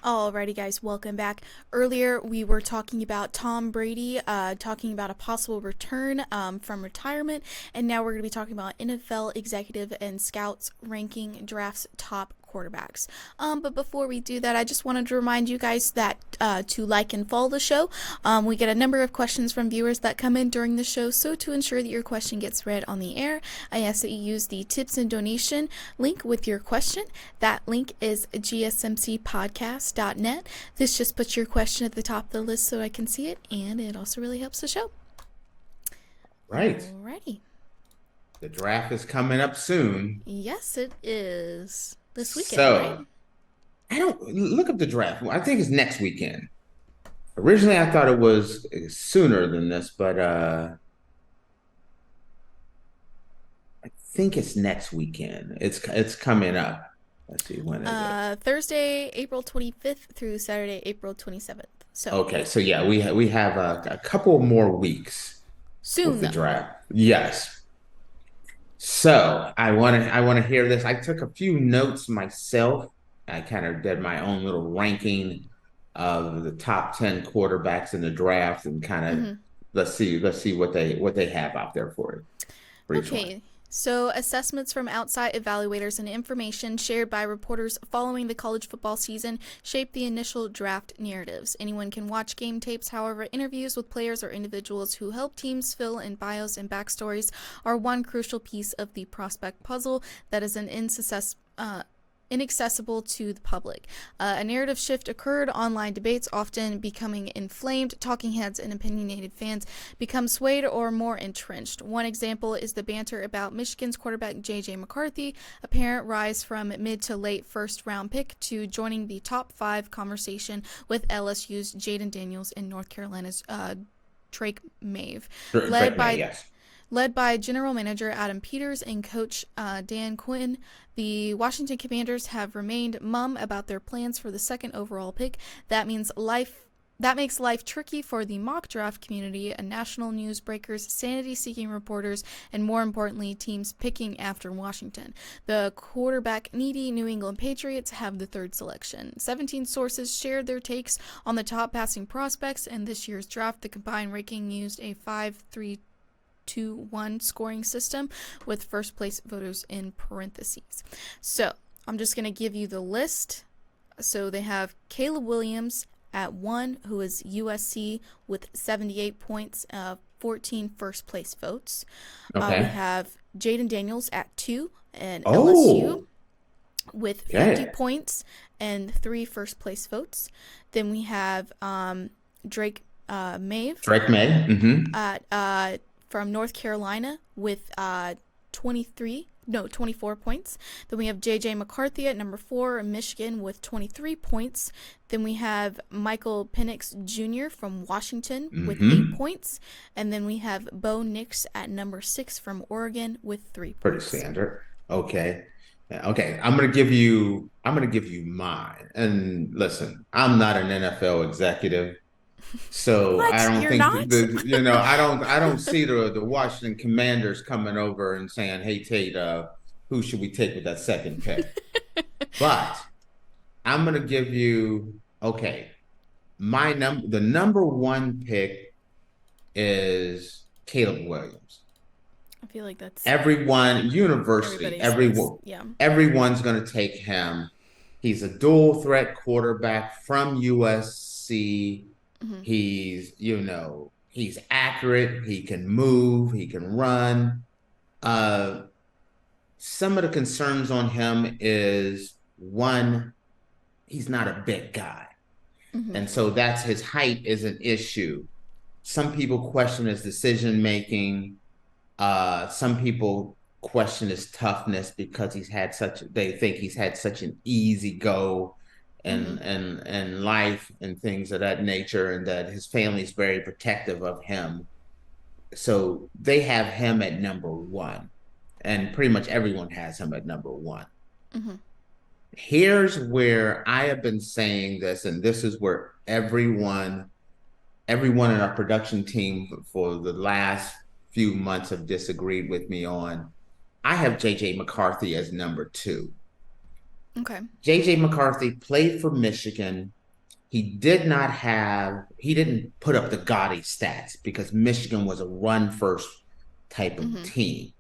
Alrighty, guys, welcome back. Earlier, we were talking about Tom Brady, talking about a possible return from retirement, and now we're going to be talking about NFL executive and scouts ranking drafts top quarterbacks. But before we do that, I just wanted to remind you guys that to like and follow the show. We get a number of questions from viewers that come in during the show, so to ensure that your question gets read on the air, I ask that you use the tips and donation link with your question. That link is GSMCPodcast.net. This just puts your question at the top of the list so I can see it, and it also really helps the show. Right. Alrighty. The draft is coming up soon. Yes, it is. This weekend, So, right? I don't look up the draft. I think it's next weekend. Originally, I thought it was sooner than this, but I think it's next weekend. It's coming up. Let's see, when is it? Thursday, April 25th through Saturday, April 27th. So, Okay, so yeah, we have a couple more weeks with soon the though. draft. Yes. So I want to hear this. I took a few notes myself. I kind of did my own little ranking of the top 10 quarterbacks in the draft and kind of Mm-hmm. let's see what they have out there for each one. Okay, so assessments from outside evaluators and information shared by reporters following the college football season shape the initial draft narratives. Anyone can watch game tapes, however, interviews with players or individuals who help teams fill in bios and backstories are one crucial piece of the prospect puzzle that is inaccessible to the public. A narrative shift occurred, online debates often becoming inflamed, talking heads and opinionated fans become swayed or more entrenched. One example is the banter about Michigan's quarterback J.J. McCarthy, apparent rise from mid to late first round pick to joining the top 5 conversation with LSU's Jaden Daniels and North Carolina's Drake Mave, led Drake May, by yes. Led by General Manager Adam Peters and Coach Dan Quinn. The Washington Commanders have remained mum about their plans for the second overall pick. That makes life tricky for the mock draft community and national newsbreakers, sanity-seeking reporters, and more importantly, teams picking after Washington. The quarterback-needy New England Patriots have the third selection. 17 sources shared their takes on the top passing prospects in this year's draft. The combined ranking used a 5-3-2-1 scoring system with first place voters in parentheses. So I'm just going to give you the list. So they have Caleb Williams at 1, who is USC with 78 points, 14 first place votes. We Okay. have Jaden Daniels at 2 and LSU Oh, with 50 okay. points and 3 first place votes. Then we have Drake Mave Drake May. at from North Carolina with 24 points. Then we have J.J. McCarthy at number 4 in Michigan with 23 points. Then we have Michael Penix Jr. from Washington with 8 Mm-hmm. points. And then we have Bo Nix at number 6 from Oregon with 3 Pretty points. standard. Okay. Yeah, okay. I'm gonna give you mine. And listen, I'm not an NFL executive. So I What? don't You're think not? I don't see the Washington Commanders coming over and saying, "Hey Tate, who should we take with that second pick?" But I'm gonna give you okay. The number one pick is Caleb Williams. I feel like that's Everyone, university, everybody's choice. Yeah. everyone's gonna take him. He's a dual threat quarterback from USC. Hmm. He's accurate, he can move, he can run. Uh, some of the concerns on him is one, he's not a big guy. Hmm. And so that's his height is an issue. Some people question his decision making. Some people question his toughness because they think he's had such an easy go Hmm. and life and things of that nature, and that his family is very protective of him. So they have him at number one, and pretty much everyone has him at number one. Hmm. Here's where I have been saying this, and this is where everyone in our production team for the last few months have disagreed with me on. I have JJ McCarthy as number two. Okay. JJ McCarthy played for Michigan. He didn't put up the gaudy stats because Michigan was a run first type of Mhm. team.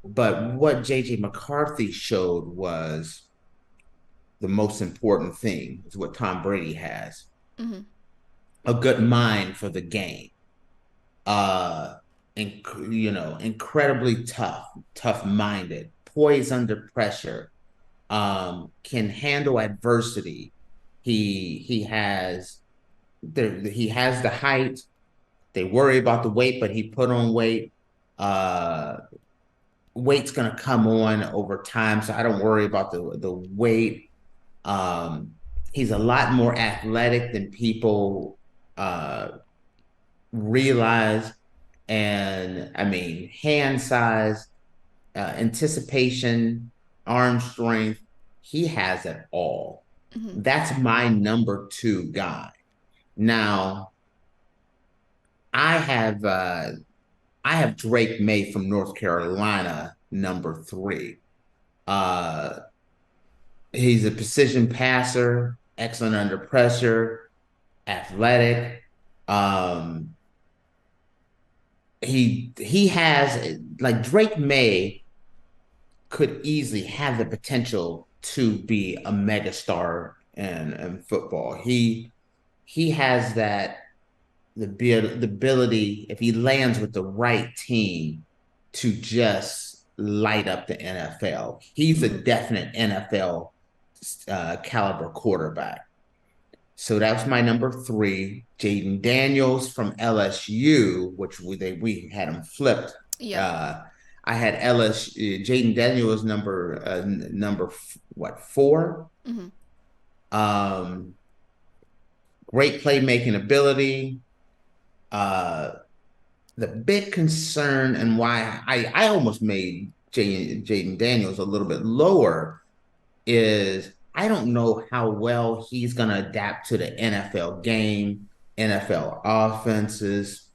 But what JJ McCarthy showed was the most important thing is what Tom Brady has, Mhm. a good mind for the game. Uh, incredibly tough minded, poised under pressure, can handle adversity. He has the height. They worry about the weight, but he put on weight. Uh, Weight's gonna come on over time, so I don't worry about the weight. Um, he's a lot more athletic than people realize, and I mean, hand size, anticipation, arm strength. He has it all. Mhm. That's my number two guy. Now, I have uh, I have Drake May from North Carolina, number three. Uh, he's a precision passer, excellent under pressure, athletic. Um, he has like Drake May could easily have the potential to be a megastar in football. He has that the ability if he lands with the right team to just light up the NFL. He's a Mhm. definite NFL caliber quarterback. So that's my number three. Jaden Daniels from LSU, which we had him flipped. Yep. Uh, I had LSU. Jaden Daniels number what, four? Mhm. Um, Great playmaking ability. Uh, the big concern and why I almost made Jaden Daniels a little bit lower is I don't know how well he's going to adapt to the NFL game, NFL offenses.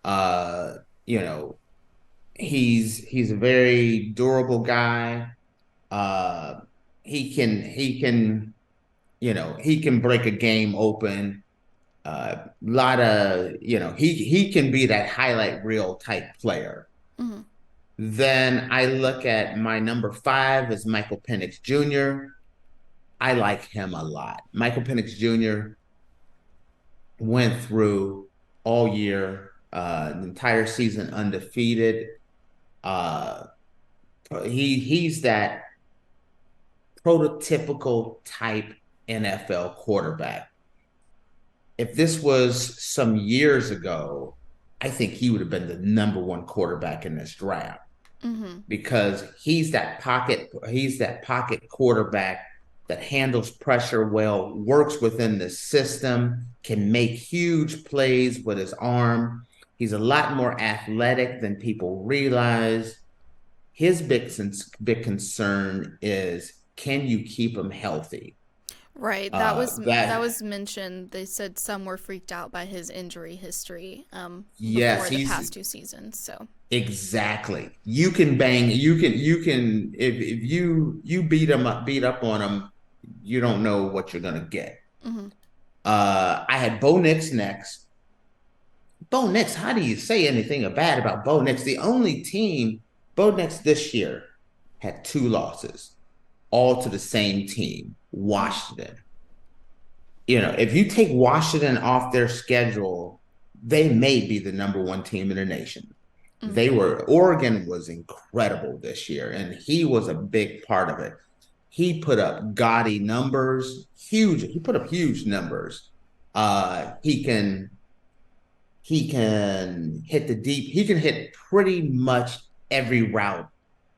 Uh, you know, he's a very durable guy. Uh, he can break a game open. Lot of he can be that highlight reel type player. Mhm. Then I look at my number five is Michael Penix Jr. I like him a lot. Michael Penix Jr. went through all year, the entire season undefeated. Uh, he's that prototypical type NFL quarterback. If this was some years ago, I think he would have been the number one quarterback in this draft Mhm. because he's that pocket quarterback that handles pressure well, works within the system, can make huge plays with his arm. He's a lot more athletic than people realize. His big concern is, can you keep him healthy? Right. That That was mentioned. They said some were freaked out by his injury history Yes, before the he's past two seasons. So. exactly. You can bang. You can if you beat up on him, you don't know what you're gonna get. Mhm. I had Bo Nix next. Bo Nix, how do you say anything bad about Bo Nix? The only team Bo Nix this year had two losses, all to the same team, Mhm. Washington. If you take Washington off their schedule, they may be the number one team in the nation. Mhm. Oregon was incredible this year, and he was a big part of it. He put up gaudy numbers, he put up huge numbers. He can hit pretty much every route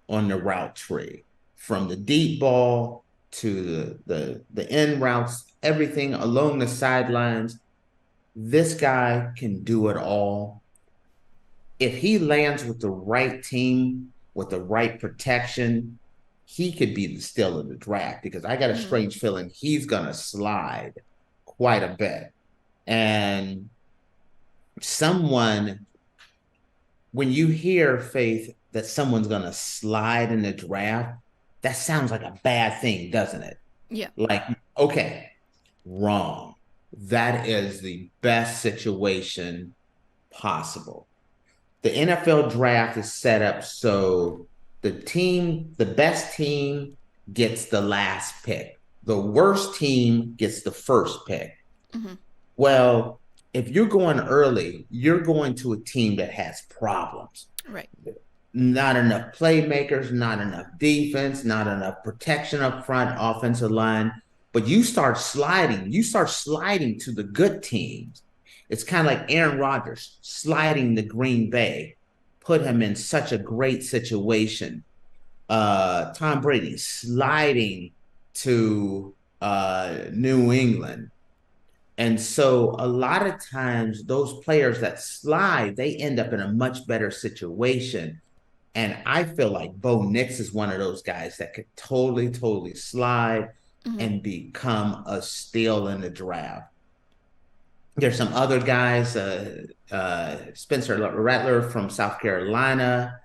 on the route tree, from the deep ball to the end routes, everything along the sidelines. This guy can do it all. If he lands with the right team, with the right protection, he could be the steal of the draft because I got a Mhm. strange feeling he's gonna slide quite a bit. And someone, when you hear Faith that someone's gonna slide in the draft, that sounds like a bad thing, doesn't it? Yeah. Like, okay, wrong. That is the best situation possible. The NFL draft is set up so the best team gets the last pick. The worst team gets the first pick. Hmm. Well, if you're going early, you're going to a team that has problems. Right. Not enough playmakers, not enough defense, not enough protection up front, offensive line. But you start sliding to the good teams. It's kind of like Aaron Rodgers sliding to Green Bay, put him in such a great situation. Tom Brady sliding to New England. And so a lot of times those players that slide, they end up in a much better situation. And I feel like Bo Nix is one of those guys that could totally, totally slide Hmm. and become a steal in the draft. There's some other guys, Spencer Rattler from South Carolina.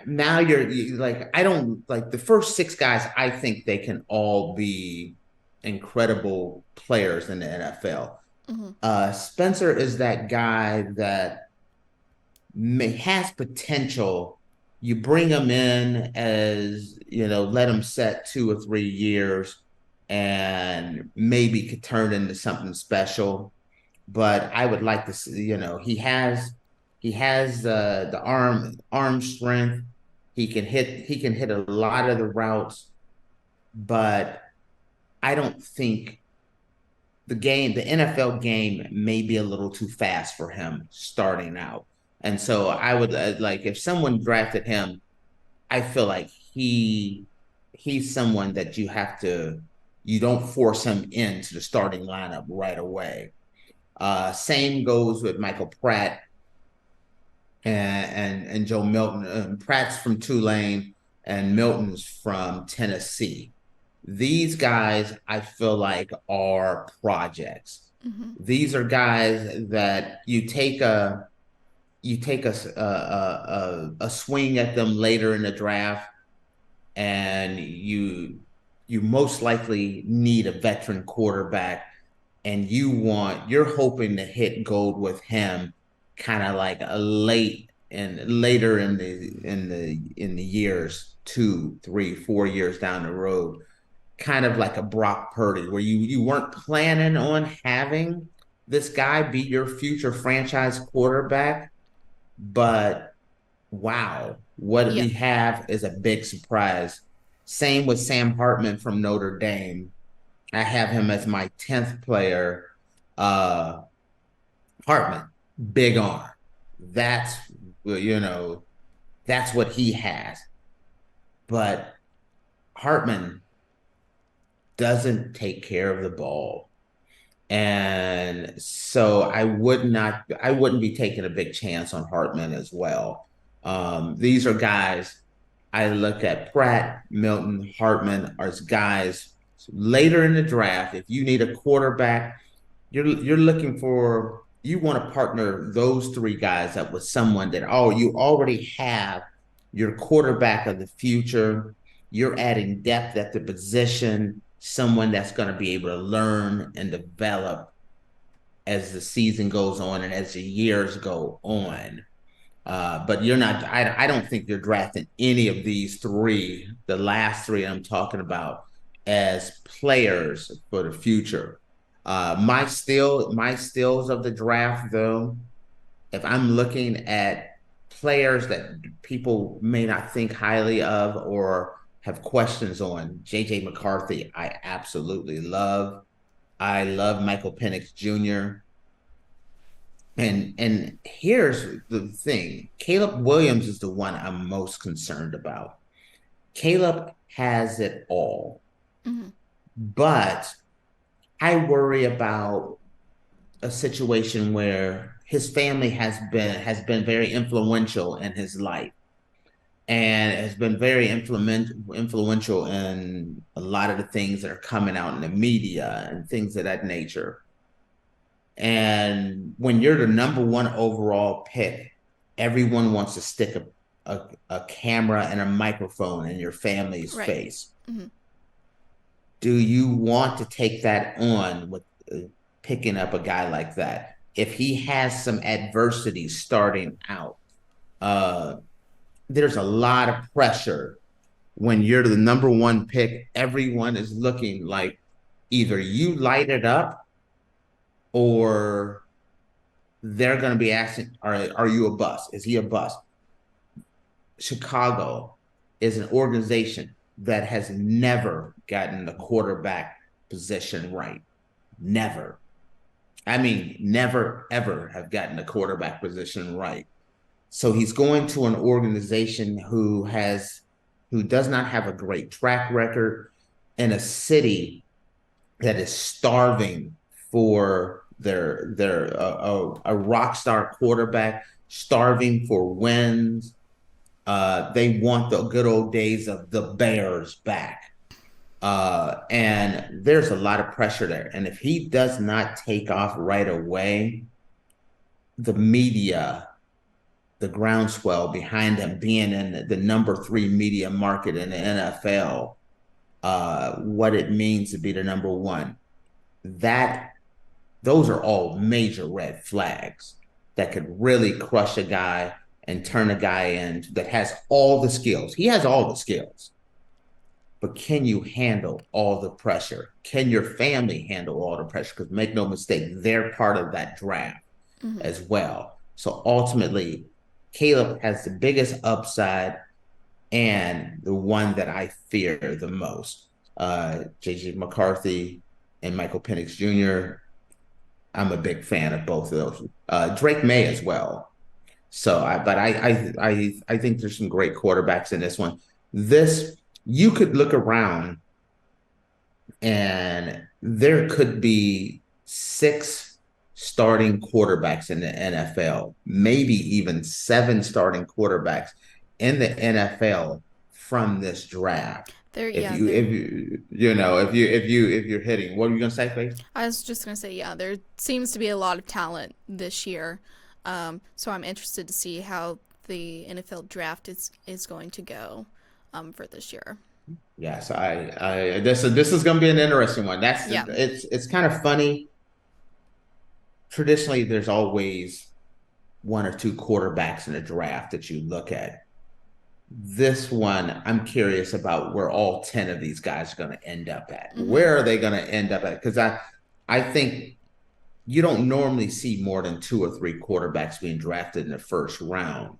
Now like, I don't like the first six guys. I think they can all be incredible players in the NFL. Hmm. Spencer is that guy that has potential. You bring him in as, let him set 2 or 3 years and maybe could turn into something special. But I would like to see, he has the arm strength. He can hit a lot of the routes, but I don't think the NFL game may be a little too fast for him starting out. And so I would like if someone drafted him, I feel like he's someone that you don't force him into the starting lineup right away. Same goes with Michael Pratt and Joe Milton. Pratt's from Tulane and Milton's from Tennessee. These guys, I feel like, are projects. Hmm. These are guys that you take a swing at them later in the draft, and you most likely need a veteran quarterback, and you're hoping to hit gold with him, kind of like a later in the years, 2, 3, 4 years down the road, kind of like a Brock Purdy, where you weren't planning on having this guy be your future franchise quarterback, but wow, what Yeah. we have is a big surprise. Same with Sam Hartman from Notre Dame. I have him as my 10th player. Uh Hartman, big arm. That's well, that's what he has. But Hartman doesn't take care of the ball. And so I wouldn't be taking a big chance on Hartman as well. These are guys I look at. Pratt, Milton, Hartman are guys later in the draft. If you need a quarterback, you're looking for you want to partner those three guys up with someone that, oh, you already have your quarterback of the future. You're adding depth at the position, someone that's going to be able to learn and develop as the season goes on and as the years go on. But you're not. I don't think you're drafting any of these three, the last three I'm talking about, as players for the future. My stills of the draft, though, if I'm looking at players that people may not think highly of or have questions on, JJ McCarthy, I absolutely love. I love Michael Penix Jr. And here's the thing. Caleb Williams is the one I'm most concerned about. Caleb has it all, Hmm. but I worry about a situation where his family has been very influential in his life and has been very influential in a lot of the things that are coming out in the media and things of that nature. And when you're the number one overall pick, everyone wants to a camera and a microphone in your family's Right. face. Mm-hmm. Do you want to take that on with picking up a guy like that? If he has some adversity starting out, uh, there's a lot of pressure when you're the number one pick. Everyone is looking like either you light it up or they're going to be asking, are you a bust? Is he a bust? Chicago is an organization that has never gotten the quarterback position right. Never. I mean, never, ever have gotten the quarterback position right. So he's going to an organization who does not have a great track record in a city that is starving for a rock star quarterback, starving for wins. They want the good old days of the Bears back. And there's a lot of pressure there. And if he does not take off right away, the media, the groundswell behind him being in the number 3 media market in the NFL, what it means to be the number one, that those are all major red flags that could really crush a guy and turn a guy in that has all the skills. He has all the skills. But can you handle all the pressure? Can your family handle all the pressure? Because make no mistake, they're part of that draft as well. So ultimately, Caleb has the biggest upside and the one that I fear the most. JJ McCarthy and Michael Penix Jr., I'm a big fan of both of those. Drake May as well. But I think there's some great quarterbacks in this one. This, you could look around and there could be 6 starting quarterbacks in the NFL, maybe even 7 starting quarterbacks in the NFL from this draft. If you're hitting, what are you gonna say, Faith? I was just gonna say, yeah, there seems to be a lot of talent this year. So I'm interested to see how the NFL draft is going to go for this year. Yes, I this is going to be an interesting one. Yeah. It's kind of funny. Traditionally, there's always 1 or 2 quarterbacks in a draft that you look at. This one, I'm curious about where all 10 of these guys are going to end up at. Where are they going to end up at? Because I think you don't normally see more than 2 or 3 quarterbacks being drafted in the first round.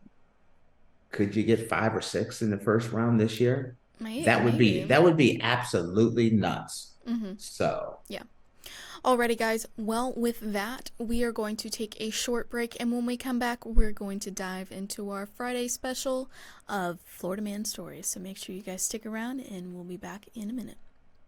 Could you get 5 or 6 in the first round this year? Maybe. That would be absolutely nuts. So yeah. Alrighty, guys. Well, with that, we are going to take a short break, and when we come back, we're going to dive into our Friday special of Florida Man Stories. So make sure you guys stick around, and we'll be back in a minute.